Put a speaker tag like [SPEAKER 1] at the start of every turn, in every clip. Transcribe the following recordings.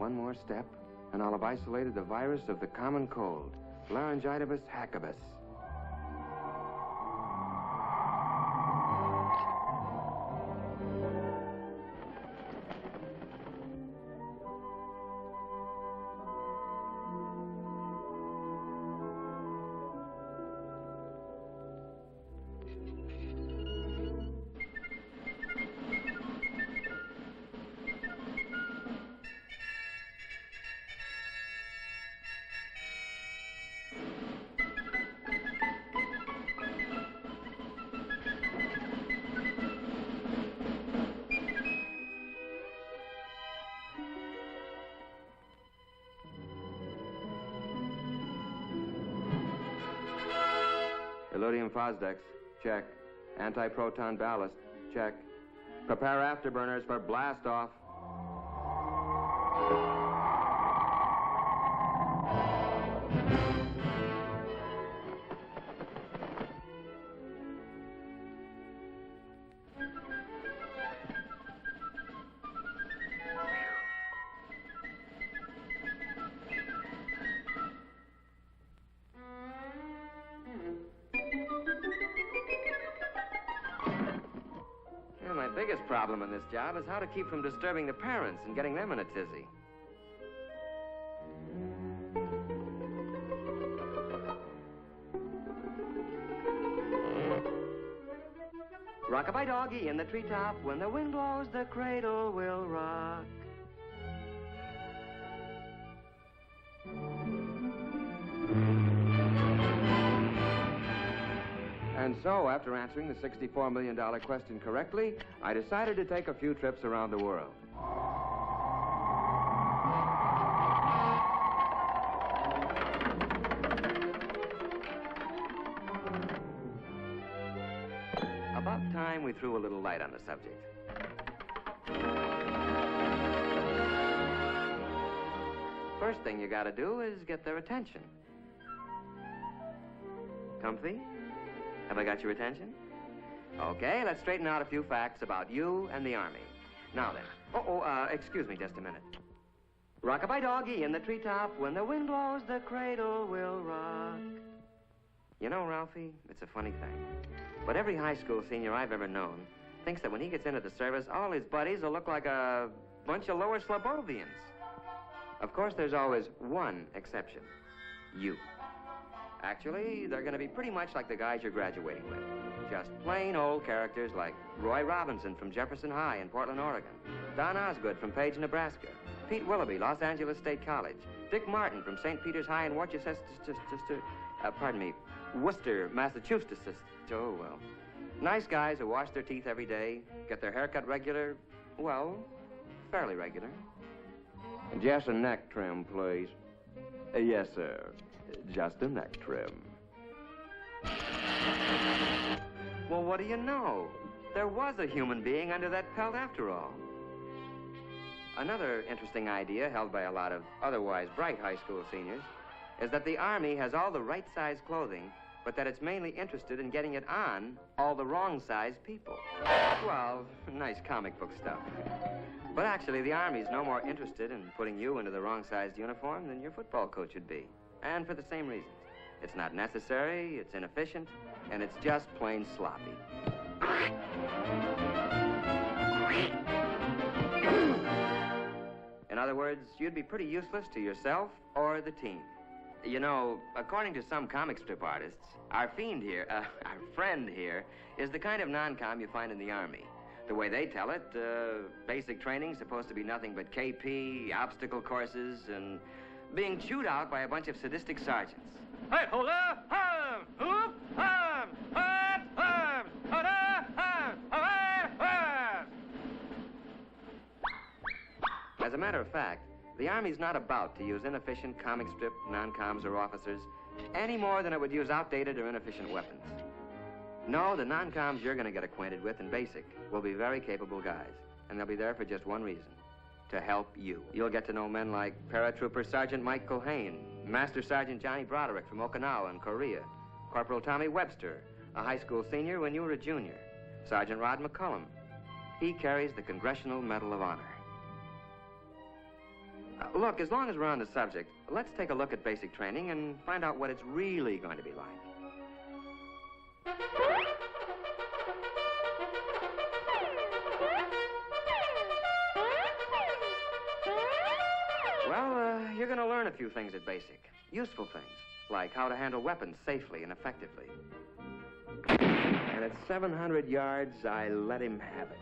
[SPEAKER 1] one more step, and I'll have isolated the virus of the common cold, laryngitis hackibus. Illudium Fosdex, check. Anti-proton ballast, check. Prepare afterburners for blast-off. The biggest problem in this job is how to keep from disturbing the parents and getting them in a tizzy. Rock-a-bye doggy in the treetop, when the wind blows, the cradle will rock. And so, after answering the $64 million question correctly, I decided to take a few trips around the world. About time we threw a little light on the subject. First thing you gotta do is get their attention. Comfy? Have I got your attention? Okay, let's straighten out a few facts about you and the Army. Now then. Excuse me just a minute. Rock-a-bye doggy in the treetop, when the wind blows, the cradle will rock. You know, Ralphie, it's a funny thing, but every high school senior I've ever known thinks that when he gets into the service, all his buddies will look like a bunch of lower Slobodians. Of course, there's always one exception. You. Actually, they're going to be pretty much like the guys you're graduating with. Just plain old characters like Roy Robinson from Jefferson High in Portland, Oregon, Don Osgood from Page, Nebraska, Pete Willoughby, Los Angeles State College, Dick Martin from St. Peter's High in Worcester, Worcester, Massachusetts. Oh, well. Nice guys who wash their teeth every day, get their hair cut regular, well, fairly regular.
[SPEAKER 2] Just a neck trim, please. Yes, sir. Just a neck trim.
[SPEAKER 1] Well, what do you know? There was a human being under that pelt after all. Another interesting idea held by a lot of otherwise bright high school seniors is that the Army has all the right size clothing, but that it's mainly interested in getting it on all the wrong size people. Well, nice comic book stuff. But actually, the Army's no more interested in putting you into the wrong-sized uniform than your football coach would be. And for the same reasons. It's not necessary, it's inefficient, and it's just plain sloppy. In other words, you'd be pretty useless to yourself or the team. You know, according to some comic strip artists, our friend here, is the kind of non-com you find in the Army. The way they tell it, basic training's supposed to be nothing but KP, obstacle courses, and being chewed out by a bunch of sadistic sergeants. Hey, hold up! Arm! Hoop! Arm! Arm! Arm! Arm! As a matter of fact, the Army's not about to use inefficient comic strip non-coms or officers any more than it would use outdated or inefficient weapons. No, the non-coms you're going to get acquainted with in basic will be very capable guys, and they'll be there for just one reason. To help you. You'll get to know men like Paratrooper Sergeant Mike Culhane, Master Sergeant Johnny Broderick from Okinawa in Korea, Corporal Tommy Webster, a high school senior when you were a junior, Sergeant Rod McCullum. He carries the Congressional Medal of Honor. Look, as long as we're on the subject, let's take a look at basic training and find out what it's really going to be like. Well, you're going to learn a few things at basic. Useful things, like how to handle weapons safely and effectively. And at 700 yards, I let him have it.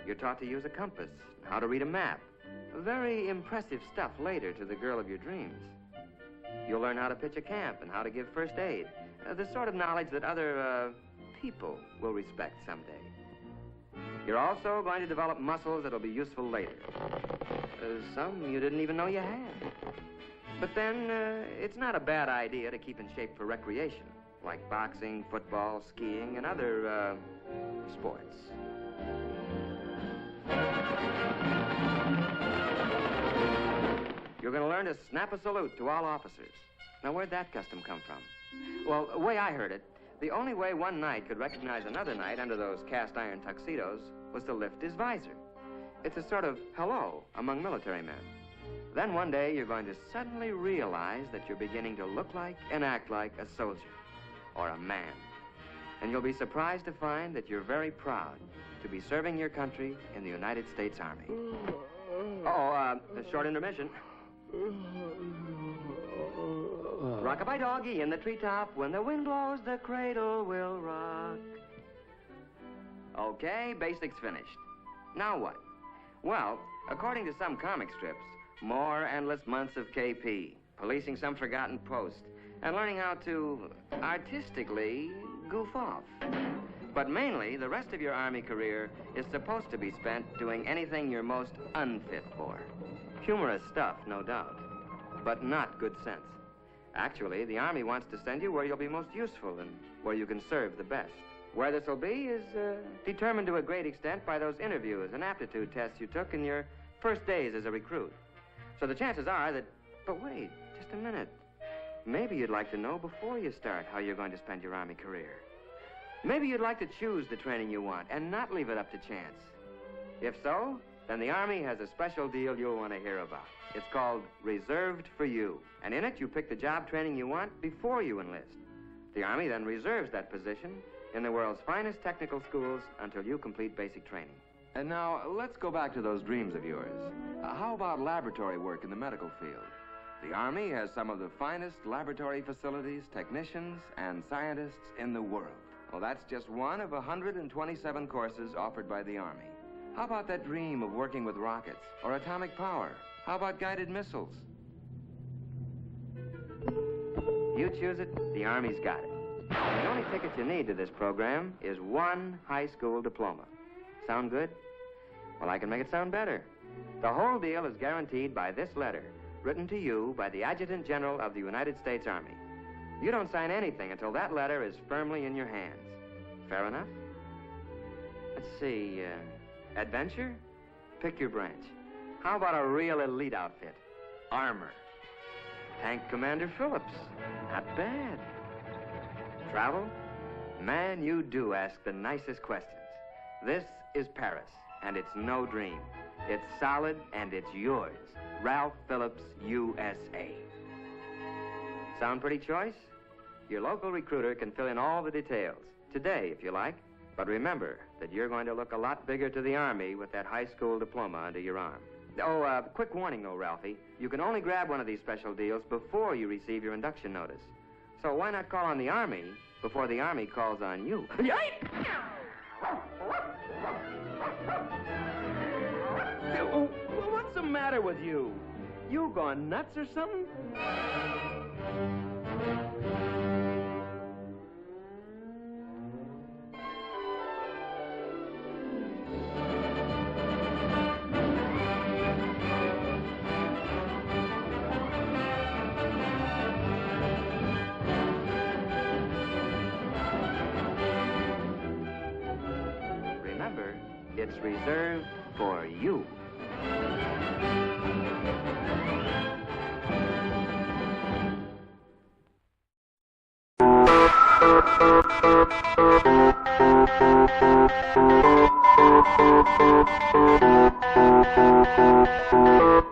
[SPEAKER 1] You're taught to use a compass, how to read a map. Very impressive stuff later to the girl of your dreams. You'll learn how to pitch a camp and how to give first aid. The sort of knowledge that other, people will respect someday. You're also going to develop muscles that'll be useful later. Some you didn't even know you had. But then, it's not a bad idea to keep in shape for recreation, like boxing, football, skiing, and other, sports. You're going to learn to snap a salute to all officers. Now, where'd that custom come from? Well, the way I heard it, the only way one knight could recognize another knight under those cast-iron tuxedos was to lift his visor. It's a sort of hello among military men. Then one day, you're going to suddenly realize that you're beginning to look like and act like a soldier or a man. And you'll be surprised to find that you're very proud to be serving your country in the United States Army. A short intermission. Rock-a-bye doggy in the treetop. When the wind blows, the cradle will rock. Okay, basics finished. Now what? Well, according to some comic strips, more endless months of KP, policing some forgotten post, and learning how to artistically goof off. But mainly, the rest of your Army career is supposed to be spent doing anything you're most unfit for. Humorous stuff, no doubt, but not good sense. Actually, the Army wants to send you where you'll be most useful and where you can serve the best. Where this will be is determined to a great extent by those interviews and aptitude tests you took in your first days as a recruit. So the chances are that... But wait, just a minute. Maybe you'd like to know before you start how you're going to spend your Army career. Maybe you'd like to choose the training you want and not leave it up to chance. If so, then the Army has a special deal you'll want to hear about. It's called Reserved for You. And in it, you pick the job training you want before you enlist. The Army then reserves that position in the world's finest technical schools until you complete basic training.
[SPEAKER 2] And now, let's go back to those dreams of yours. How about laboratory work in the medical field? The Army has some of the finest laboratory facilities, technicians, and scientists in the world. Well, that's just one of 127 courses offered by the Army. How about that dream of working with rockets or atomic power? How about guided missiles?
[SPEAKER 1] You choose it, the Army's got it. And the only ticket you need to this program is one high school diploma. Sound good? Well, I can make it sound better. The whole deal is guaranteed by this letter, written to you by the Adjutant General of the United States Army. You don't sign anything until that letter is firmly in your hands. Fair enough? Let's see, adventure? Pick your branch. How about a real elite outfit? Armor. Tank Commander Phillips. Not bad. Travel? Man, you do ask the nicest questions. This is Paris, and it's no dream. It's solid, and it's yours. Ralph Phillips, USA. Sound pretty choice? Your local recruiter can fill in all the details. Today, if you like. But remember that you're going to look a lot bigger to the Army with that high school diploma under your arm. Oh, quick warning, though, Ralphie. You can only grab one of these special deals before you receive your induction notice. So why not call on the Army before the Army calls on you?
[SPEAKER 2] What's the matter with you? You gone nuts or something?
[SPEAKER 1] Remember, it's reserved for you.